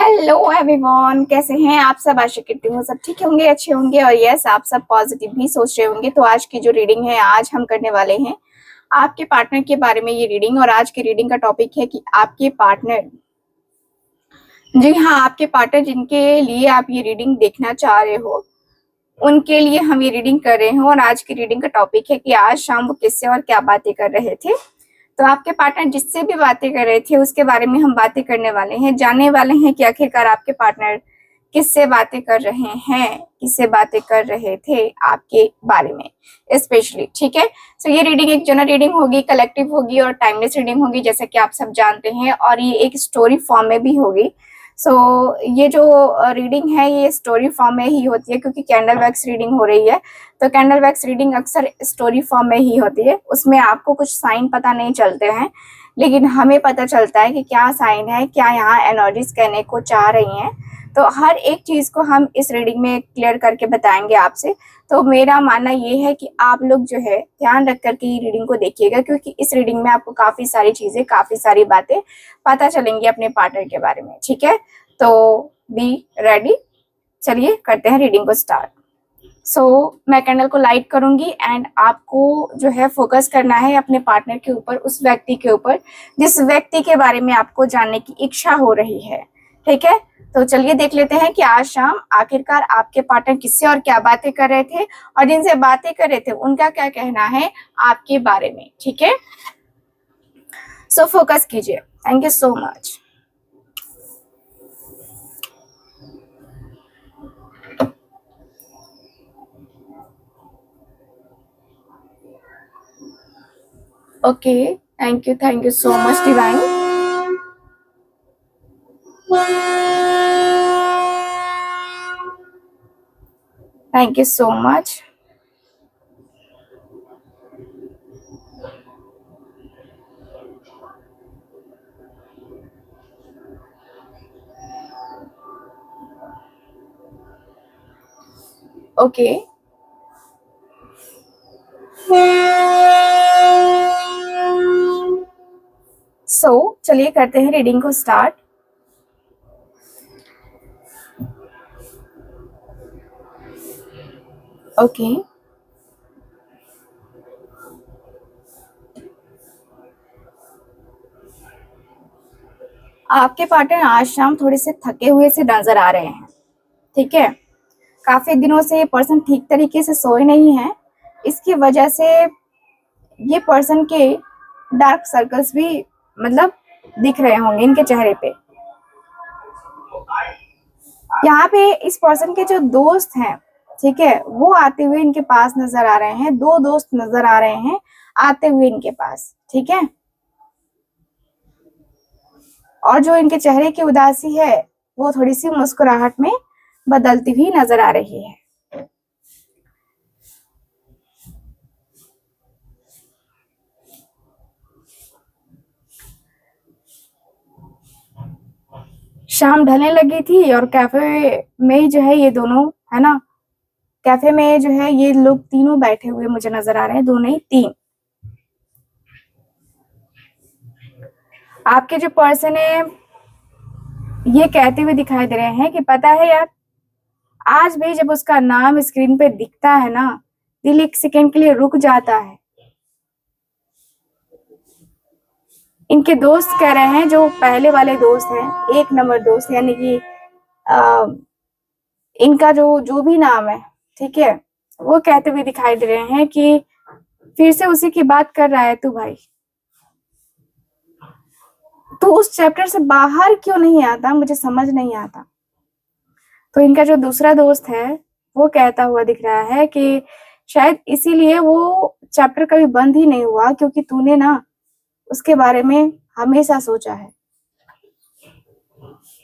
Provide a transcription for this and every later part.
Hello everyone, कैसे हैं आप सब। आशा करती हूँ सब ठीक होंगे, अच्छे होंगे और यस आप सब पॉजिटिव भी सोच रहे होंगे। तो आज की जो रीडिंग है, आज हम करने वाले हैं आपके पार्टनर के बारे में ये रीडिंग। और आज की रीडिंग का टॉपिक है कि आपके पार्टनर, जी हाँ, आपके पार्टनर जिनके लिए आप ये रीडिंग देखना चाह रहे हो उनके लिए हम ये रीडिंग कर रहे हैं। और आज की रीडिंग का टॉपिक है कि आज शाम वो किससे और क्या बातें कर रहे थे। तो आपके पार्टनर जिससे भी बातें कर रहे थे उसके बारे में हम बातें करने वाले हैं, जानने वाले हैं कि आखिरकार आपके पार्टनर किससे बातें कर रहे हैं, किससे बातें कर रहे थे आपके बारे में स्पेशली। ठीक है, सो ये रीडिंग एक जनरल रीडिंग होगी, कलेक्टिव होगी और टाइमलेस रीडिंग होगी, जैसा कि आप सब जानते हैं। और ये एक स्टोरी फॉर्म में भी होगी। सो ये जो रीडिंग है ये स्टोरी फॉर्म में ही होती है, क्योंकि कैंडल वैक्स रीडिंग हो रही है। तो कैंडल वैक्स रीडिंग अक्सर स्टोरी फॉर्म में ही होती है। उसमें आपको कुछ साइन पता नहीं चलते हैं, लेकिन हमें पता चलता है कि क्या साइन है, क्या यहाँ एनर्जीज कहने को चाह रही हैं। तो हर एक चीज को हम इस रीडिंग में क्लियर करके बताएंगे आपसे। तो मेरा मानना ये है कि आप लोग जो है ध्यान रख करके ये रीडिंग को देखिएगा, क्योंकि इस रीडिंग में आपको काफी सारी चीजें, काफी सारी बातें पता चलेंगी अपने पार्टनर के बारे में। ठीक है, तो बी रेडी, चलिए करते हैं रीडिंग को स्टार्ट। मैं कैंडल को लाइट करूंगी एंड आपको जो है फोकस करना है अपने पार्टनर के ऊपर, उस व्यक्ति के ऊपर जिस व्यक्ति के बारे में आपको जानने की इच्छा हो रही है। ठीक है, तो चलिए देख लेते हैं कि आज शाम आखिरकार आपके पार्टनर किससे और क्या बातें कर रहे थे, और जिनसे बातें कर रहे थे उनका क्या कहना है आपके बारे में। ठीक है, सो फोकस कीजिए। Thank you so much. Okay, thank you so much divine. Thank you so much. Okay, चलिए करते हैं रीडिंग को स्टार्ट। ओके, आपके पार्टनर आज शाम थोड़े से थके हुए से नजर आ रहे हैं। ठीक है, काफी दिनों से ये पर्सन ठीक तरीके से सोए नहीं है। इसकी वजह से ये पर्सन के डार्क सर्कल्स भी मतलब दिख रहे होंगे इनके चेहरे पे। यहाँ पे इस पर्सन के जो दोस्त हैं, ठीक है, वो आते हुए इनके पास नजर आ रहे हैं। दो दोस्त नजर आ रहे हैं आते हुए इनके पास। ठीक है, और जो इनके चेहरे की उदासी है वो थोड़ी सी मुस्कुराहट में बदलती हुई नजर आ रही है। शाम ढलने लगी थी और कैफे में जो है ये दोनों, है ना, कैफे में जो है ये लोग तीनों बैठे हुए मुझे नजर आ रहे हैं, दो नहीं तीन। आपके जो पर्सन है ये कहते हुए दिखाई दे रहे हैं कि पता है यार, आज भी जब उसका नाम स्क्रीन पे दिखता है ना, दिल एक सेकंड के लिए रुक जाता है। इनके दोस्त कह रहे हैं, जो पहले वाले दोस्त हैं, एक नंबर दोस्त, यानी कि इनका जो जो भी नाम है, ठीक है, वो कहते हुए दिखाई दे रहे हैं कि फिर से उसी की बात कर रहा है तू भाई, तो उस चैप्टर से बाहर क्यों नहीं आता, मुझे समझ नहीं आता। तो इनका जो दूसरा दोस्त है वो कहता हुआ दिख रहा है कि शायद इसीलिए वो चैप्टर कभी बंद ही नहीं हुआ, क्योंकि तूने ना उसके बारे में हमेशा सोचा है।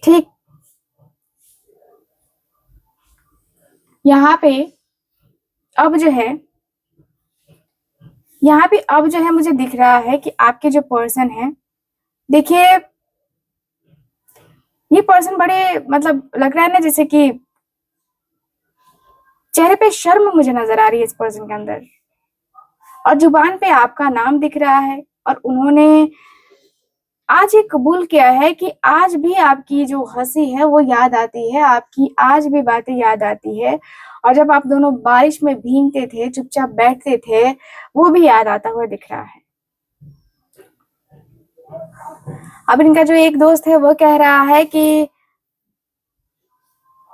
ठीक, यहाँ पे अब जो है, यहाँ पे अब जो है मुझे दिख रहा है कि आपके जो पर्सन है, देखिए ये पर्सन बड़े मतलब लग रहा है ना जैसे कि चेहरे पे शर्म मुझे नजर आ रही है इस पर्सन के अंदर, और जुबान पे आपका नाम दिख रहा है। और उन्होंने आज ये कबूल किया है कि आज भी आपकी जो हंसी है वो याद आती है, आपकी आज भी बातें याद आती है, और जब आप दोनों बारिश में भीगते थे, चुपचाप बैठते थे, वो भी याद आता हुआ दिख रहा है। अब इनका जो एक दोस्त है वो कह रहा है कि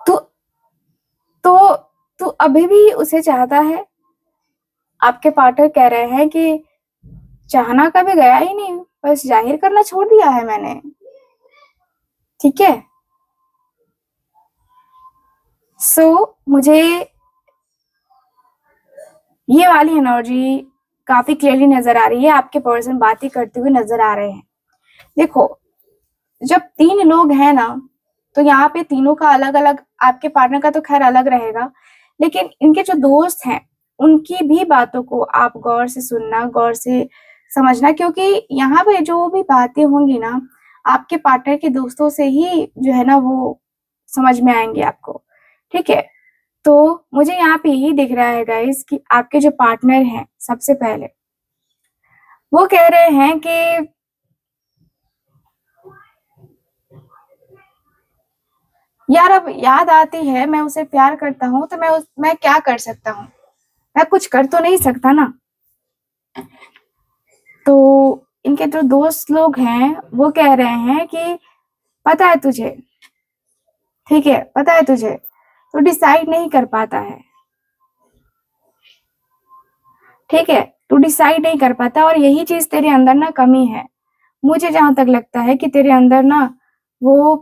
तू तो तू अभी भी उसे चाहता है। आपके पार्टनर कह रहे हैं कि चाहना कभी गया ही नहीं, बस जाहिर करना छोड़ दिया है मैंने। ठीक है, मुझे ये वाली एनर्जी काफी क्लियरली नजर आ रही है, आपके पर्सन बातें करते हुए नजर आ रहे हैं। देखो, जब 3 लोग हैं ना, तो यहाँ पे तीनों का अलग अलग, आपके पार्टनर का तो खैर अलग रहेगा, लेकिन इनके जो दोस्त हैं उनकी भी बातों को आप गौर से सुनना, गौर से समझना, क्योंकि यहाँ पे जो भी बातें होंगी ना, आपके पार्टनर के दोस्तों से ही जो है ना वो समझ में आएंगे आपको। ठीक है, तो मुझे यहाँ पे यही दिख रहा है गाइस कि आपके जो पार्टनर हैं, सबसे पहले वो कह रहे हैं कि यार अब याद आती है, मैं उसे प्यार करता हूँ, तो मैं क्या कर सकता हूँ, मैं कुछ कर तो नहीं सकता ना। तो इनके जो दोस्त लोग हैं वो कह रहे हैं कि पता है तुझे, ठीक है, पता है तुझे, तो डिसाइड नहीं कर पाता है। ठीक है, तू डिसाइड नहीं कर पाता, और यही चीज तेरे अंदर ना कमी है। मुझे जहां तक लगता है कि तेरे अंदर ना वो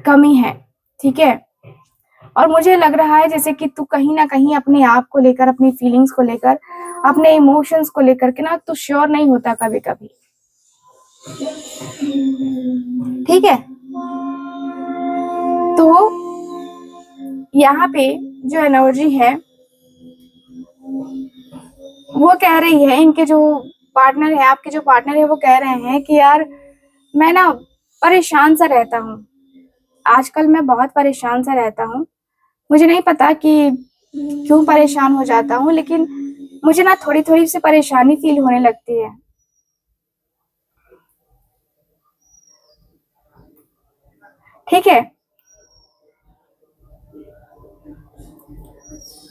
कमी है। ठीक है, और मुझे लग रहा है जैसे कि तू कहीं ना कहीं अपने आप को लेकर, अपनी फीलिंग्स को लेकर, अपने इमोशंस को लेकर के ना तू श्योर नहीं होता कभी कभी। ठीक है, तो यहाँ पे जो एनर्जी है वो कह रही है, इनके जो पार्टनर है, आपके जो पार्टनर है, वो कह रहे हैं कि यार मैं ना परेशान सा रहता हूँ, आजकल मैं बहुत परेशान सा रहता हूँ। मुझे नहीं पता कि क्यों परेशान हो जाता हूँ, लेकिन मुझे ना थोड़ी थोड़ी सी परेशानी फील होने लगती है। ठीक है,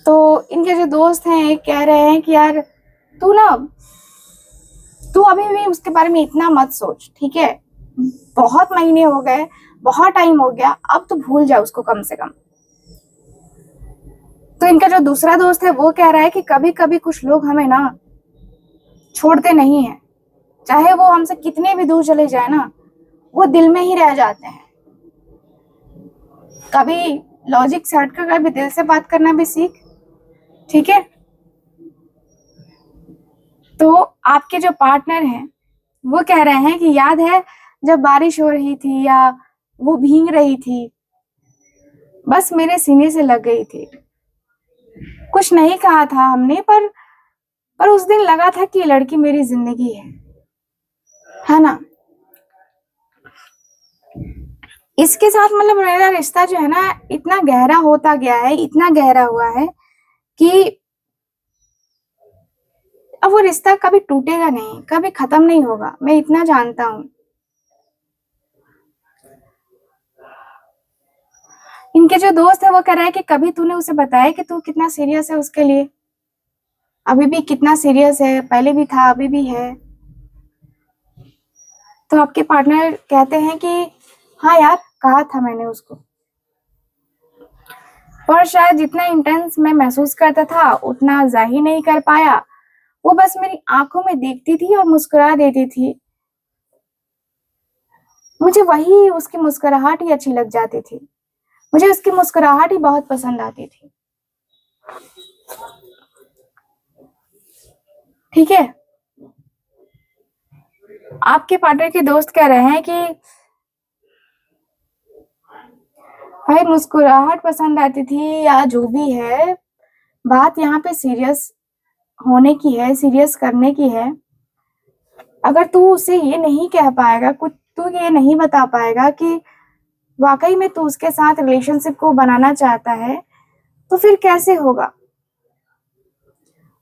तो इनके जो दोस्त हैं कह रहे हैं कि यार तू ना, तू अभी भी उसके बारे में इतना मत सोच। ठीक है, बहुत महीने हो गए, बहुत टाइम हो गया, अब तो भूल जा उसको कम से कम। तो इनका जो दूसरा दोस्त है वो कह रहा है कि कभी कभी कुछ लोग हमें ना छोड़ते नहीं है, चाहे वो हमसे कितने भी दूर चले जाए ना, वो दिल में ही रह जाते हैं। कभी लॉजिक से हटकर कभी दिल से बात करना भी सीख। ठीक है, तो आपके जो पार्टनर हैं वो कह रहे हैं कि याद है जब बारिश हो रही थी या वो भीग रही थी, बस मेरे सीने से लग गई थी। कुछ नहीं कहा था हमने, पर उस दिन लगा था कि ये लड़की मेरी जिंदगी है ना। इसके साथ मतलब मेरा रिश्ता जो है ना इतना गहरा होता गया है, इतना गहरा हुआ है कि अब वो रिश्ता कभी टूटेगा नहीं, कभी खत्म नहीं होगा, मैं इतना जानता हूँ। इनके जो दोस्त है वो कह रहा है कि कभी तूने उसे बताया कि तू कितना सीरियस है उसके लिए, अभी भी कितना सीरियस है, पहले भी था अभी भी है। तो आपके पार्टनर कहते हैं कि हाँ यार, कहा था मैंने उसको, पर शायद जितना इंटेंस मैं महसूस करता था उतना जाहिर नहीं कर पाया। वो बस मेरी आंखों में देखती थी और मुस्कुरा देती थी, मुझे वही उसकी मुस्कुराहट ही अच्छी लग जाती थी, मुझे उसकी मुस्कुराहट ही बहुत पसंद आती थी। ठीक है, आपके पार्टनर के दोस्त कह रहे हैं कि भाई मुस्कुराहट पसंद आती थी या जो भी है, बात यहाँ पे सीरियस होने की है, सीरियस करने की है। अगर तू उसे ये नहीं कह पाएगा, कुछ तू ये नहीं बता पाएगा कि वाकई में तू उसके साथ रिलेशनशिप को बनाना चाहता है, तो फिर कैसे होगा।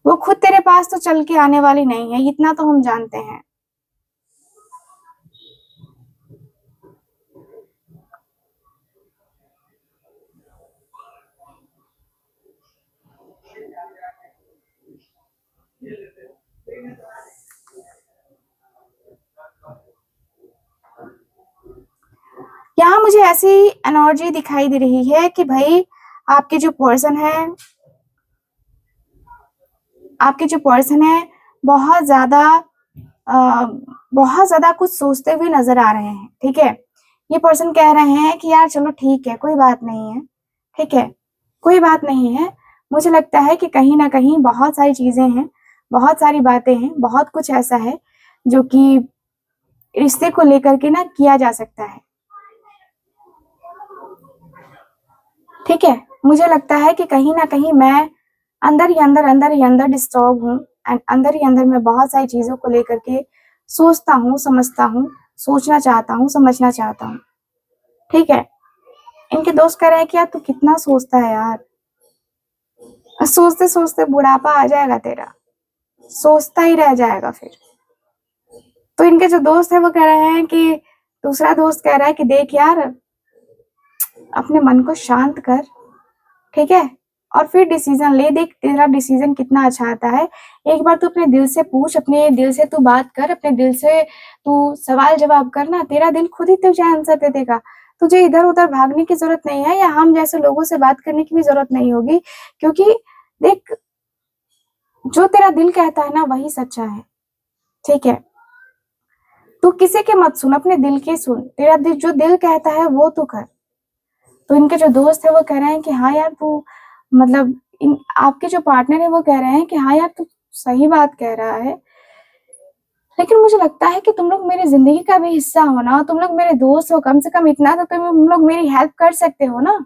वो खुद तेरे पास तो चल के आने वाली नहीं है, इतना तो हम जानते हैं। मुझे ऐसी एनर्जी दिखाई दे रही है कि भाई आपके जो पर्सन है, बहुत ज्यादा बहुत ज्यादा कुछ सोचते हुए नजर आ रहे हैं। ठीक है, ये पर्सन कह रहे हैं कि यार चलो ठीक है, कोई बात नहीं है, ठीक है, कोई बात नहीं है। मुझे लगता है कि कहीं ना कहीं बहुत सारी चीजें हैं, बहुत सारी बातें हैं, बहुत कुछ ऐसा है जो कि रिश्ते को लेकर के ना किया जा सकता है। ठीक है, मुझे लगता है कि कहीं ना कहीं मैं अंदर ही अंदर डिस्टर्ब हूँ, एंड अंदर ही अंदर मैं बहुत सारी चीजों को लेकर के सोचता हूँ, समझता हूँ, सोचना चाहता हूँ, समझना चाहता हूँ। ठीक है, इनके दोस्त कह रहे हैं कि यार तू कितना सोचता है यार, सोचते सोचते बुढ़ापा आ जाएगा तेरा, सोचता ही रह जाएगा फिर। तो इनके जो दोस्त है वो कह रहे हैं कि, दूसरा दोस्त कह रहा है कि देख यार, अपने मन को शांत कर, ठीक है, और फिर डिसीजन ले। देख तेरा डिसीजन कितना अच्छा आता है, एक बार तू अपने दिल से पूछ, अपने दिल से तू बात कर, अपने दिल से तू सवाल जवाब करना, तेरा दिल खुद ही तुझे आंसर दे देगा। तुझे इधर उधर भागने की जरूरत नहीं है, या हम जैसे लोगों से बात करने की भी जरूरत नहीं होगी, क्योंकि देख जो तेरा दिल कहता है ना वही सच्चा है। ठीक है, तू किसी के मत सुन, अपने दिल के सुन, तेरा दिल जो दिल कहता है वो तू कर। तो इनके जो दोस्त है वो कह रहे हैं कि हाँ यार तू, मतलब आपके जो पार्टनर है वो कह रहे हैं कि हाँ यार तू सही बात कह रहा है, लेकिन मुझे लगता है कि तुम लोग मेरी जिंदगी का भी हिस्सा हो ना, तुम लोग मेरे दोस्त हो, कम से कम इतना तो तुम लोग मेरी हेल्प कर सकते हो ना।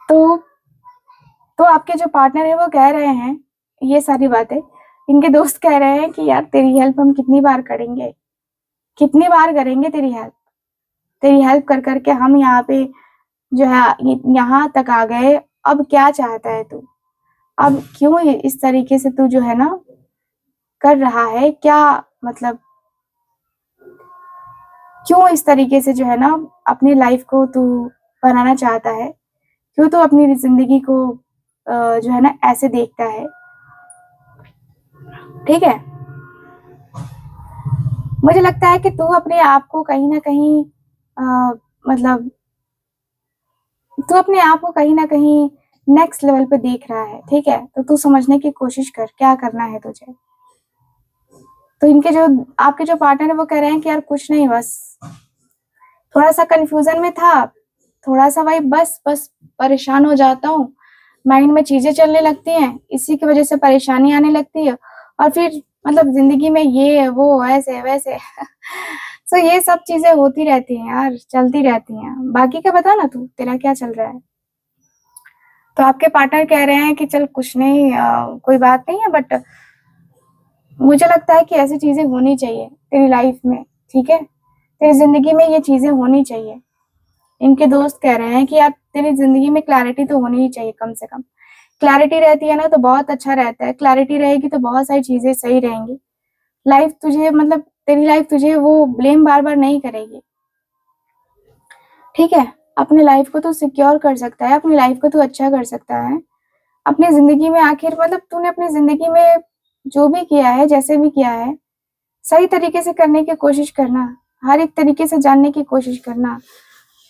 तो आपके जो पार्टनर है वो कह रहे हैं ये सारी बातें। इनके दोस्त कह रहे हैं कि यार तेरी हेल्प हम कितनी बार करेंगे, कितनी बार करेंगे तेरी हेल्प, तेरी हेल्प कर करके हम यहाँ पे जो है यहाँ तक आ गए। अब क्या चाहता है तू, अब क्यों इस तरीके से तू जो है ना कर रहा है, क्या मतलब क्यों इस तरीके से जो है ना अपनी लाइफ को तू बनाना चाहता है, क्यों तू अपनी जिंदगी को जो है ना ऐसे देखता है। ठीक है, मुझे लगता है कि तू अपने आप को कहीं ना कहीं मतलब तू अपने आप को कहीं ना कहीं नेक्स्ट लेवल पे देख रहा है। ठीक है, तो तू समझने की कोशिश कर क्या करना है तुझे। तो इनके जो आपके जो पार्टनर है वो कह रहे हैं कि यार कुछ नहीं, बस थोड़ा सा कंफ्यूजन में था, थोड़ा सा भाई बस बस परेशान हो जाता हूँ, माइंड में चीजें चलने लगती हैं, इसी की वजह से परेशानी आने लगती है, और फिर मतलब जिंदगी में ये वो ऐसे वैसे तो ये सब चीजें होती रहती हैं यार, चलती रहती हैं। बाकी का बता ना तू, तेरा क्या चल रहा है। तो आपके पार्टनर कह रहे हैं कि चल कुछ नहीं, कोई बात नहीं है, बट मुझे लगता है कि ऐसी चीजें होनी चाहिए तेरी लाइफ में। ठीक है, तेरी जिंदगी में ये चीजें होनी चाहिए। इनके दोस्त कह रहे हैं कि यार तेरी जिंदगी में क्लैरिटी तो होनी ही चाहिए, कम से कम क्लैरिटी रहती है ना तो बहुत अच्छा रहता है, क्लैरिटी रहेगी तो बहुत सारी चीजें सही रहेंगी। लाइफ तुझे मतलब तेरी लाइफ तुझे वो ब्लेम बार बार नहीं करेगी। ठीक है, अपनी लाइफ को तू सिक्योर कर सकता है, अपनी लाइफ को तू अच्छा कर सकता है। अपनी जिंदगी में आखिर मतलब तूने अपनी जिंदगी में जो भी किया है, जैसे भी किया है, सही तरीके से करने की कोशिश करना, हर एक तरीके से जानने की कोशिश करना।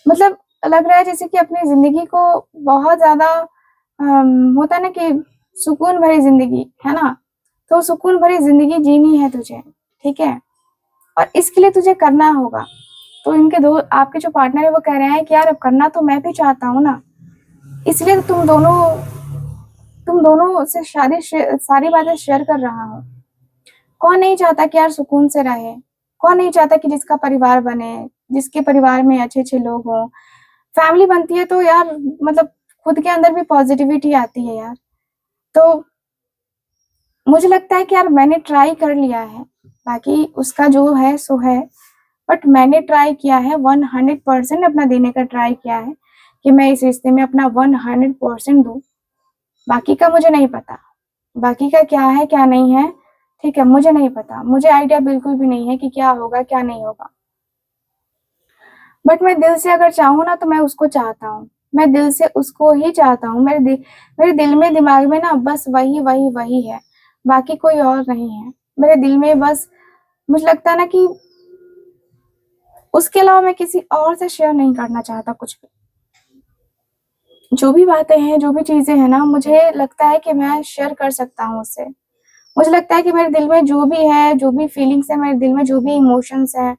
मतलब लग रहा है जैसे कि अपनी जिंदगी को बहुत ज्यादा होता है ना कि सुकून भरी जिंदगी है ना, तो सुकून भरी जिंदगी जीनी है तुझे। ठीक है, और इसके लिए तुझे करना होगा। तो इनके दो आपके जो पार्टनर है वो कह रहे हैं कि यार अब करना तो मैं भी चाहता हूँ ना, इसलिए तो तुम दोनों से सारी बातें शेयर कर रहा हूँ। कौन नहीं चाहता कि यार सुकून से रहे, कौन नहीं चाहता कि जिसका परिवार बने, जिसके परिवार में अच्छे अच्छे लोग हों। फैमिली बनती है तो यार मतलब खुद के अंदर भी पॉजिटिविटी आती है यार। तो मुझे लगता है कि यार मैंने ट्राई कर लिया है, बाकी उसका जो है सो है, बट मैंने ट्राई किया है 100% अपना देने का ट्राई किया है कि मैं इस रिश्ते में अपना 100% दूं। बाकी का मुझे नहीं पता, बाकी का क्या है क्या नहीं है, ठीक है, मुझे नहीं पता, मुझे आइडिया बिल्कुल भी नहीं है कि क्या होगा क्या नहीं होगा। बट मैं दिल से अगर चाहूँ ना तो मैं उसको चाहता हूँ, मैं दिल से उसको ही चाहता हूँ। मेरे दिल में दिमाग में ना बस वही वही वही है, बाकी कोई और नहीं है। मेरे दिल में बस मुझे लगता है ना कि उसके अलावा मैं किसी और से शेयर नहीं करना चाहता कुछ भी। जो भी बातें हैं, जो भी चीज़ें हैं ना, मुझे लगता है कि मैं शेयर कर सकता हूँ उससे। मुझे लगता है कि मेरे दिल में जो भी है, जो भी फीलिंग्स है, मेरे दिल में जो भी इमोशंस हैं,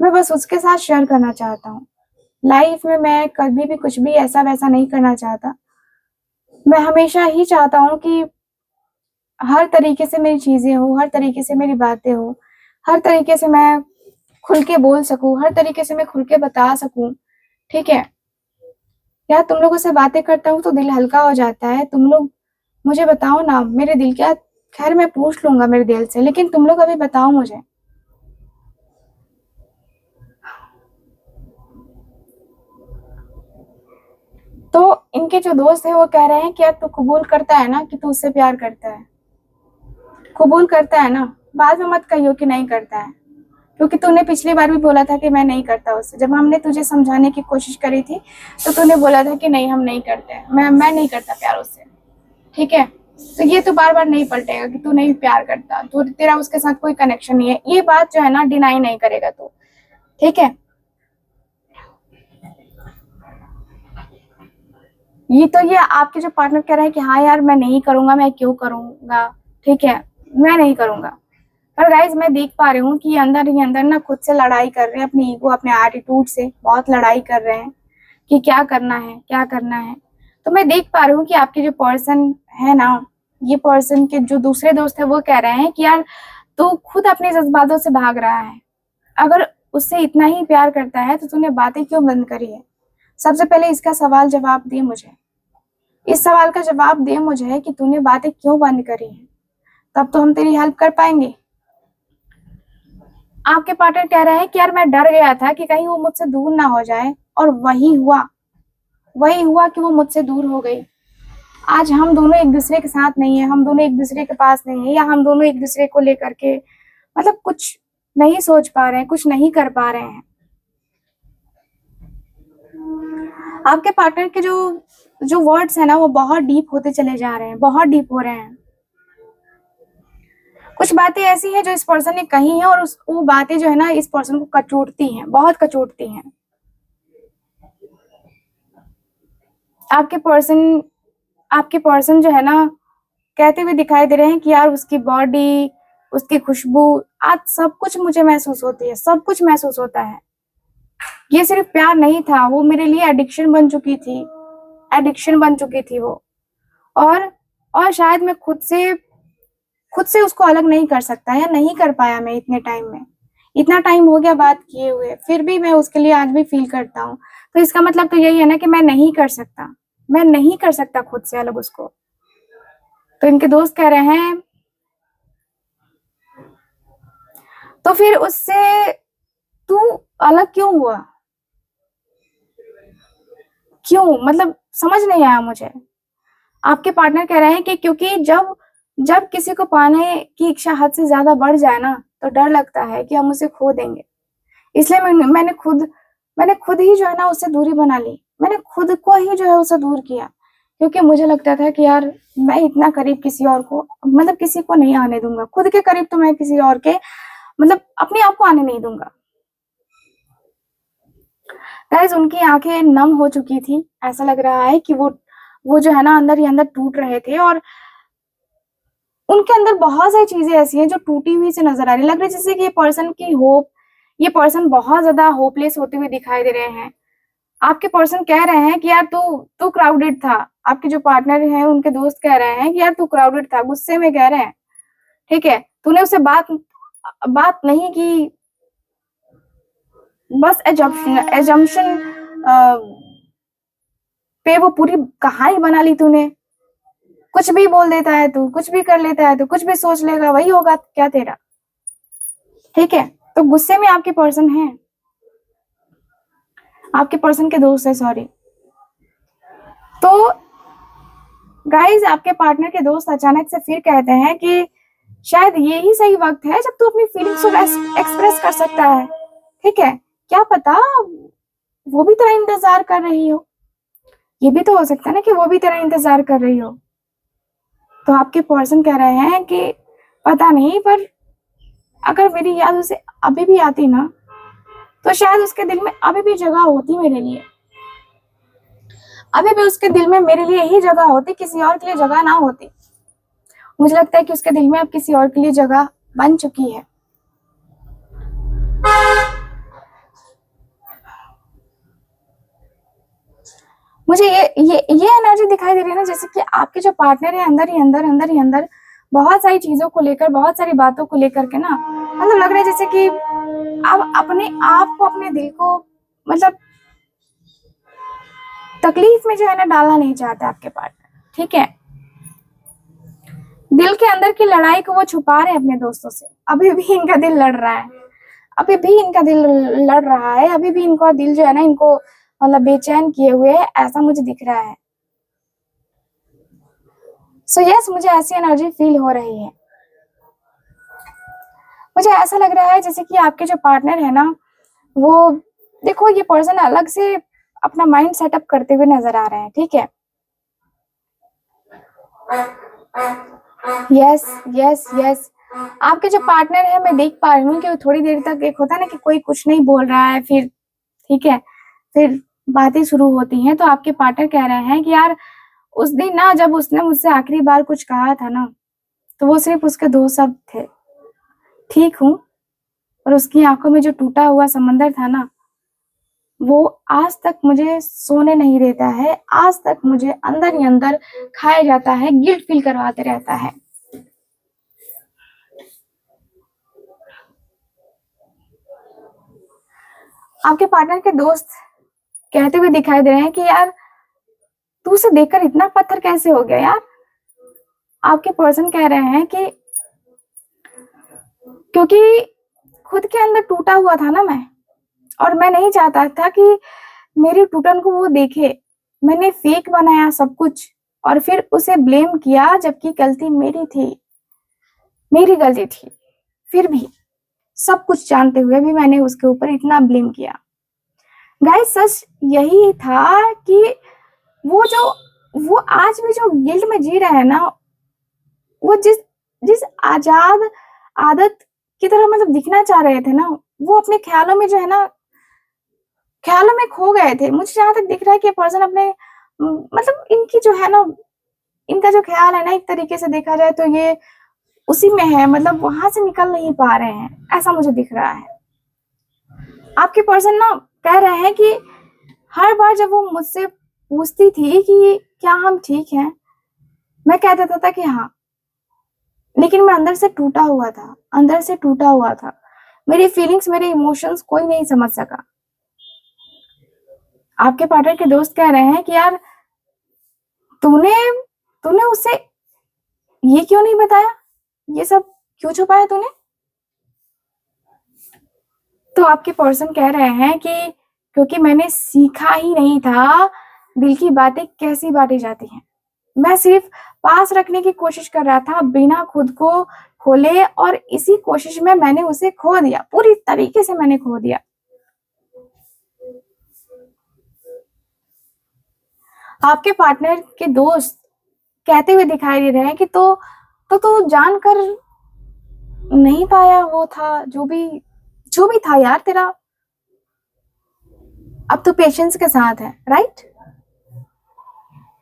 मैं बस उसके साथ शेयर करना चाहता हूँ। लाइफ में मैं कभी भी कुछ भी ऐसा-वैसा नहीं करना चाहता। मैं हमेशा ही चाहता हूँ कि हर तरीके से मेरी चीज़ें हों, हर तरीके से मेरी बातें हों, हर तरीके से मैं खुल के बोल सकूँ, हर तरीके से मैं खुल के बता सकूँ, ठीक है? यार तुम लोगों से बातें करता हूँ तो दिल हल्का हो जाता है। तुम लोग मुझे बताओ ना, मेरे दिल क्या, ख़ैर मैं पूछ लूँगा मेरे दिल से, लेकिन तुम लोग अभी बताओ मुझे। तो इनके जो दोस्त हैं वो कह रहे हैं कि यार तू कबूल करता है ना कि तू उससे प्यार करता है? कबूल करता है ना? बाद में मत कहियो कि नहीं करता है, क्योंकि तूने पिछली बार भी बोला था कि मैं नहीं करता उससे। जब हमने तुझे समझाने की कोशिश करी थी, तो तूने बोला था कि नहीं हम नहीं करते हैं, मैं नहीं करता प्यार उससे, ठीक है? तो ये तो बार-बार नहीं पलटेगा कि तू नहीं प्यार करता, तू तेरा उसके साथ कोई कनेक्शन नहीं है। ये बात जो है ना डिनाई नहीं करेगा तू, ठीक है? ये आपके जो पार्टनर कह रहे हैं कि हाँ यार मैं नहीं करूँगा, मैं क्यों करूँगा, ठीक है? मैं नहीं करूँगा। पर गाइज़ मैं देख पा रही हूँ कि अंदर ही अंदर ना खुद से लड़ाई कर रहे हैं, अपनी ईगो, अपने एटीट्यूड से बहुत लड़ाई कर रहे हैं कि क्या करना है, क्या करना है। तो मैं देख पा रही हूँ कि आपके जो पर्सन है ना, ये पर्सन के जो दूसरे दोस्त हैं वो कह रहे हैं कि यार तू खुद अपने जज़्बातों से भाग रहा है। अगर उससे इतना ही प्यार करता है तो तूने बातें क्यों बंद करी है? सबसे पहले इसका सवाल जवाब दे मुझे। इस सवाल का जवाब दे मुझे कि तूने बातें क्यों बंद करी हैं? तब तो हम तेरी हेल्प कर पाएँगे। आपके पार्टनर कह रहे हैं कि यार मैं डर गया था कि कहीं वो मुझसे दूर ना हो जाए, और वही हुआ कि वो मुझसे दूर हो गई। आज हम दोनों एक-दूसरे के साथ नहीं हैं, हम दोनों एक-दूसरे के पास नहीं हैं, या हम दोनों एक-दूसरे को लेकर के मतलब कुछ नहीं सोच पा रहे हैं, कुछ नहीं कर पा रहे हैं। आपके पार्टनर के जो वर्ड्स हैं ना वो बहुत डीप होते चले जा रहे हैं, बहुत डीप हो रहे हैं। कुछ बातें ऐसी हैं जो इस पर्सन ने कही हैं, और वो बातें जो है ना इस पर्सन को कचोटती हैं, बहुत कचोटती हैं। आपके पर्सन जो है ना कहते हुए दिखाई दे रहे हैं कि यार उसकी बॉडी, उसकी खुशबू, आज सब कुछ मुझे महसूस होती है, सब कुछ महसूस होता है। ये सिर्फ प्यार नहीं था, वो मेरे लिए एडिक्शन बन चुकी थी वो। और शायद मैं खुद से उसको अलग नहीं कर सकता, या नहीं कर पाया मैं इतने टाइम में। इतना टाइम हो गया बात किए हुए, फिर भी मैं उसके लिए आज भी फ़ील करता हूँ। तो इसका मतलब तो यही है ना कि मैं नहीं कर सकता। मैं नहीं कर सकता खुद से अलग उसको। तो इनके दोस्त कह रहे हैं, तो फिर उससे तू अलग क्यों हुआ? क्यों? मतलब समझ नहीं आया मुझे। आपके पार्टनर कह रहे हैं कि क्योंकि जब किसी को पाने की इच्छा हद से ज़्यादा बढ़ जाए ना, तो डर लगता है कि हम उसे खो देंगे। इसलिए मैंने खुद ही जो है ना उससे दूरी बना ली। मैंने खुद को ही जो है उससे दूर किया, क्योंकि मुझे लगता था कि यार मैं इतना करीब किसी और को मतलब किसी को नहीं आने दूँगा। खुद के करीब तो मैं किसी और के मतलब अपने आप को आने नहीं दूँगा। गाइज़ उनकी आँखें नम हो चुकी थी। ऐसा लग रहा है कि वो जो है ना अंदर ही अंदर टूट रहे थे, और उनके अंदर बहुत सारी चीज़ें ऐसी हैं जो टूटी हुई सी नज़र आ रही है। लग रहा है जैसे कि ये पर्सन बहुत ज़्यादा होपलेस होते हुए दिखाई दे रहे हैं। आपके पर्सन कह रहे हैं कि यार तू क्राउडेड था। आपके जो पार्टनर हैं उनके दोस्त कह रहे हैं कि यार तू क्राउडेड था, गुस्से में कह रहे हैं, ठीक है? तूने उससे बात नहीं की, बस असम्पशन अ, पे वो पूरी कहानी बना ली तूने। कुछ भी बोल देता है तू, कुछ भी कर लेता है तू, कुछ भी सोच लेगा वही होगा क्या तेरा, ठीक है? तो गुस्से में आपके पर्सन हैं, आपके पर्सन के दोस्त है, सॉरी। तो गाइस आपके पार्टनर के दोस्त अचानक से फिर कहते हैं कि शायद ये ही सही वक्त है जब तू अपनी फीलिंग्स को एक्सप्रेस कर सकता है, ठीक है? क्या पता वो भी तेरा इंतजार कर रही हो, ये भी तो हो सकता है ना कि वो भी तेरा इंतजार कर रही हो। तो आपके पर्सन कह रहे हैं कि पता नहीं, पर अगर मेरी याद उसे अभी भी आती ना, तो शायद उसके दिल में अभी भी जगह होती मेरे लिए, अभी भी उसके दिल में मेरे लिए ही जगह होती, किसी और के लिए जगह ना होती। मुझे लगता है कि उसके दिल में अब किसी और के लिए जगह बन चुकी है। मुझे ये एनर्जी दिखाई दे रही है ना, जैसे कि आपके जो पार्टनर है अंदर ही अंदर, अंदर ही अंदर बहुत सारी चीजों को लेकर, बहुत सारी बातों को लेकर के ना, मतलब लग रहा है जैसे कि आप अपने आप को, अपने दिल को, मतलब तकलीफ में जो है ना डालना नहीं चाहते आपके पार्टनर, ठीक है। दिल के अंदर की लड़ाई को वो छुपा रहे हैं अपने दोस्तों से। अभी भी इनका दिल लड़ रहा है, अभी भी इनका दिल लड़ रहा है, अभी भी इनका दिल जो है ना इनको मतलब बेचैन किए हुए है, ऐसा मुझे दिख रहा है। सो यस, मुझे ऐसी एनर्जी फील हो रही है। मुझे ऐसा लग रहा है जैसे कि आपके जो पार्टनर है ना, वो देखो ये पर्सन अलग से अपना माइंड सेटअप करते हुए नजर आ रहे हैं, ठीक है। यस यस यस, आपके जो पार्टनर है मैं देख पा रही हूँ कि वो थोड़ी देर तक, एक होता है ना कि कोई कुछ नहीं बोल रहा है, फिर ठीक है, फिर बातें शुरू होती हैं, तो आपके पार्टनर कह रहे हैं कि यार उस दिन ना जब उसने मुझसे आखिरी बार कुछ कहा था ना, तो वो सिर्फ उसके दो शब्द थे, ठीक हूँ। और उसकी आंखों में जो टूटा हुआ समंदर था ना, वो आज तक मुझे सोने नहीं देता है, आज तक मुझे अंदर ही अंदर खाया जाता है, गिल्ट फील करवाते रहता है। आपके पार्टनर के दोस्त कहते हुए दिखाई दे रहे हैं कि यार तू उसे देखकर इतना पत्थर कैसे हो गया यार। आपके पर्सन कह रहे हैं कि क्योंकि खुद के अंदर टूटा हुआ था ना मैं, और मैं नहीं चाहता था कि मेरी टूटन को वो देखे। मैंने फेक बनाया सब कुछ और फिर उसे ब्लेम किया, जबकि गलती मेरी थी, मेरी गलती थी। फिर भी सब कुछ जानते हुए भी मैंने उसके ऊपर इतना ब्लेम किया। गाइस सच यही था कि वो आज भी जो गिल्ट में जी रहा है ना, वो जिस जिस आजाद आदत की तरह मतलब दिखना चाह रहे थे ना, वो अपने ख्यालों में जो है ना, ख्यालों में खो गए थे। मुझे जहां तक दिख रहा है कि पर्सन अपने मतलब इनकी जो है ना, इनका जो ख्याल है ना, एक तरीके से देखा जाए तो ये उसी में है, मतलब वहां से निकल नहीं पा रहे हैं, ऐसा मुझे दिख रहा है। आपके पर्सन ना कह रहे हैं कि हर बार जब वो मुझसे पूछती थी कि क्या हम ठीक हैं, मैं कह देता था कि हाँ, लेकिन मैं अंदर से टूटा हुआ था, अंदर से टूटा हुआ था। मेरी फीलिंग्स, मेरे इमोशंस कोई नहीं समझ सका। आपके पार्टनर के दोस्त कह रहे हैं कि यार तूने तूने उसे ये क्यों नहीं बताया, ये सब क्यों छुपाया तूने। तो आपके पर्सन कह रहे हैं कि क्योंकि मैंने सीखा ही नहीं था दिल की बातें कैसी बांटी जाती हैं। मैं सिर्फ पास रखने की कोशिश कर रहा था बिना खुद को खोले, और इसी कोशिश में मैंने उसे खो दिया, पूरी तरीके से मैंने खो दिया। आपके पार्टनर के दोस्त कहते हुए दिखाई दे रहे हैं कि तो जानकर नहीं पाया, वो था जो भी था यार तेरा, अब तो पेशेंस के साथ है, राइट।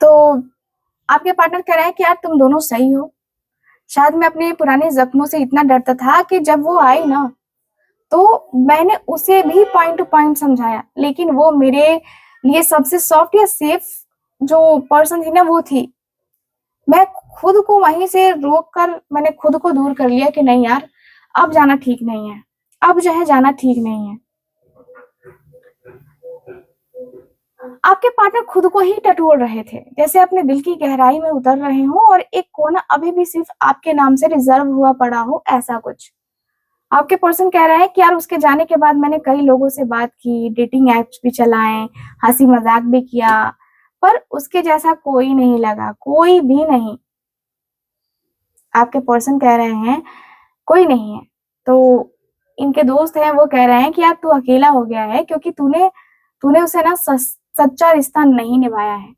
तो आपके पार्टनर कह रहे हैं कि यार तुम दोनों सही हो। शायद मैं अपने पुराने जख्मों से इतना डरता था कि जब वो आई ना, तो मैंने उसे भी पॉइंट टू पॉइंट समझाया, लेकिन वो मेरे लिए सबसे सॉफ्ट या सेफ जो पर्सन थी ना, वो थी। मैं खुद को वहीं से रोक कर मैंने खुद को दूर कर लिया कि नहीं यार, अब जाना ठीक नहीं है, अब जो है जाना ठीक नहीं है। आपके पार्टनर खुद को ही टटोल रहे थे, जैसे अपने दिल की गहराई में उतर रहे हो और एक कोना अभी भी सिर्फ आपके नाम से रिजर्व हुआ पड़ा हो, ऐसा कुछ। आपके पर्सन कह रहे हैं कि यार उसके जाने के बाद मैंने कई लोगों से बात की, डेटिंग एप्स भी चलाए, हंसी मजाक भी किया, पर उसके जैसा कोई नहीं लगा, कोई भी नहीं। आपके पर्सन कह रहे हैं कोई नहीं है। तो इनके दोस्त हैं, वो कह रहे हैं कि यार तू अकेला हो गया है, क्योंकि तूने तूने उसे ना सच्चा रिश्ता नहीं निभाया है।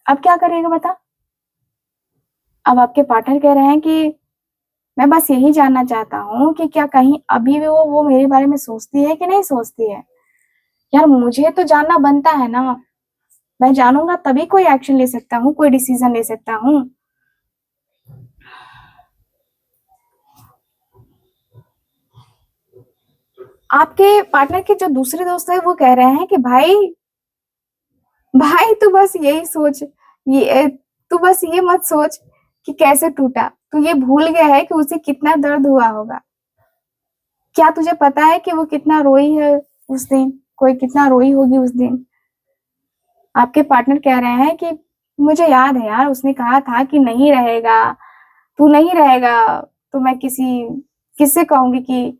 अब क्या करेगा बता। अब आपके पार्टनर कह रहे हैं कि मैं बस यही जानना चाहता हूँ कि क्या कहीं अभी भी वो मेरे बारे में सोचती है कि नहीं सोचती है। यार मुझे तो जानना बनता है ना, मैं जानूंगा तभी कोई एक्शन ले सकता हूँ, कोई डिसीजन ले सकता हूँ। आपके पार्टनर के जो दूसरे दोस्त है वो कह रहे हैं कि भाई भाई तू बस यही सोच, ये तू बस ये मत सोच कि कैसे टूटा, तू ये भूल गया है कि उसे कितना दर्द हुआ होगा। क्या तुझे पता है कि वो कितना रोई है उस दिन, कोई कितना रोई होगी उस दिन। आपके पार्टनर कह रहे हैं कि मुझे याद है यार, उसने कहा था कि नहीं रहेगा, तू नहीं रहेगा तो मैं किससे कहूंगी कि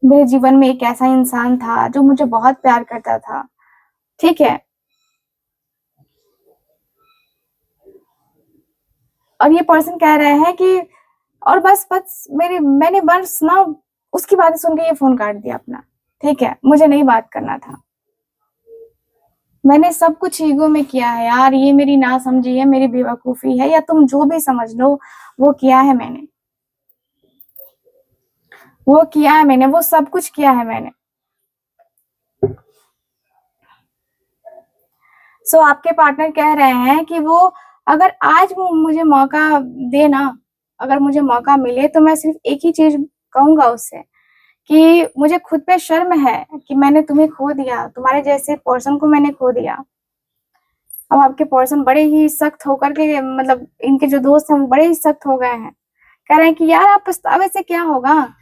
मेरे जीवन में एक ऐसा इंसान था जो मुझे बहुत प्यार करता था। ठीक है, और ये पर्सन कह रहे हैं कि और बस बस मैंने बस ना उसकी बातें सुन के ये फोन काट दिया अपना। ठीक है, मुझे नहीं बात करना था, मैंने सब कुछ ईगो में किया है यार, ये मेरी नासमझी है, मेरी बेवकूफी है, या तुम जो भी समझ लो, वो किया है मैंने, वो किया है मैंने, वो सब कुछ किया है मैंने। सो आपके पार्टनर कह रहे हैं कि वो अगर आज वो मुझे मौका दे ना, अगर मुझे मौका मिले तो मैं सिर्फ एक ही चीज कहूंगा उससे कि मुझे खुद पे शर्म है कि मैंने तुम्हें खो दिया, तुम्हारे जैसे पर्सन को मैंने खो दिया। अब आपके पर्सन बड़े ही सख्त होकर के, मतलब इनके जो दोस्त हैं वो बड़े ही सख्त हो गए हैं, कह रहे हैं कि यार आप पछतावे से क्या होगा,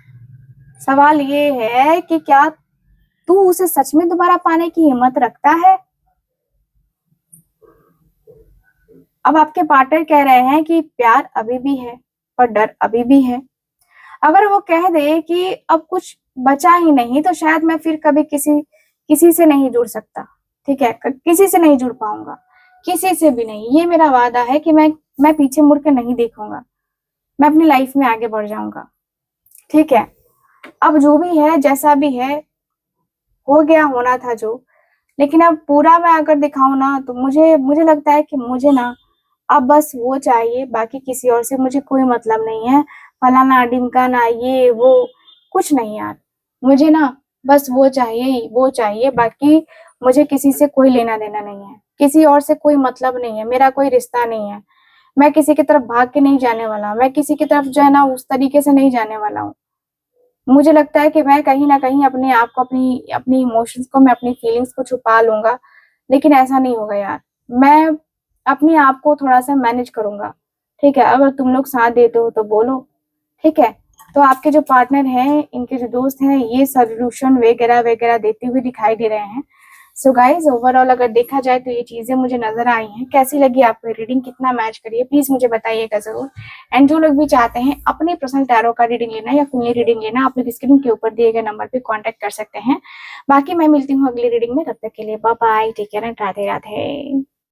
सवाल ये है कि क्या तू उसे सच में दोबारा पाने की हिम्मत रखता है। अब आपके पार्टनर कह रहे हैं कि प्यार अभी भी है और डर अभी भी है। अगर वो कह दे कि अब कुछ बचा ही नहीं तो शायद मैं फिर कभी किसी किसी से नहीं जुड़ सकता। ठीक है, किसी से नहीं जुड़ पाऊंगा, किसी से भी नहीं, ये मेरा वादा है कि मैं पीछे मुड़ के नहीं देखूंगा, मैं अपनी लाइफ में आगे बढ़ जाऊंगा। ठीक है, अब जो भी है जैसा भी है हो गया, होना था जो, लेकिन अब पूरा मैं अगर दिखाऊं ना तो मुझे मुझे लगता है कि मुझे ना अब बस वो चाहिए, बाकी किसी और से मुझे कोई मतलब नहीं है, फलाना ढिमकाना ये वो कुछ नहीं यार, मुझे ना बस वो चाहिए ही वो चाहिए, बाकी मुझे किसी से कोई लेना देना नहीं है, किसी और से कोई मतलब नहीं है, मेरा कोई रिश्ता नहीं है, मैं किसी की तरफ भाग के नहीं जाने वाला, मैं किसी की तरफ जो है ना उस तरीके से नहीं जाने वाला हूँ। मुझे लगता है कि मैं कहीं ना कहीं अपने आप को, अपनी अपनी इमोशंस को, मैं अपनी फीलिंग्स को छुपा लूंगा, लेकिन ऐसा नहीं होगा यार, मैं अपने आप को थोड़ा सा मैनेज करूंगा। ठीक है, अगर तुम लोग साथ देते हो तो बोलो। ठीक है, तो आपके जो पार्टनर हैं, इनके जो दोस्त हैं, ये सोल्यूशन वगैरह वगैरह देते हुए दिखाई दे रहे हैं। सो गाइज ओवरऑल अगर देखा जाए तो ये चीजें मुझे नजर आई हैं। कैसी लगी आपको रीडिंग, कितना मैच करिए प्लीज मुझे बताइएगा जरूर। एंड जो लोग भी चाहते हैं अपनी पर्सनल टैरो का रीडिंग लेना या कुंडली रीडिंग लेना, आप लोग स्क्रीन के ऊपर दिए गए नंबर पे कांटेक्ट कर सकते हैं। बाकी मैं मिलती हूँ अगली रीडिंग में, तब तक के लिए bye bye, take care and Radhe Radhe.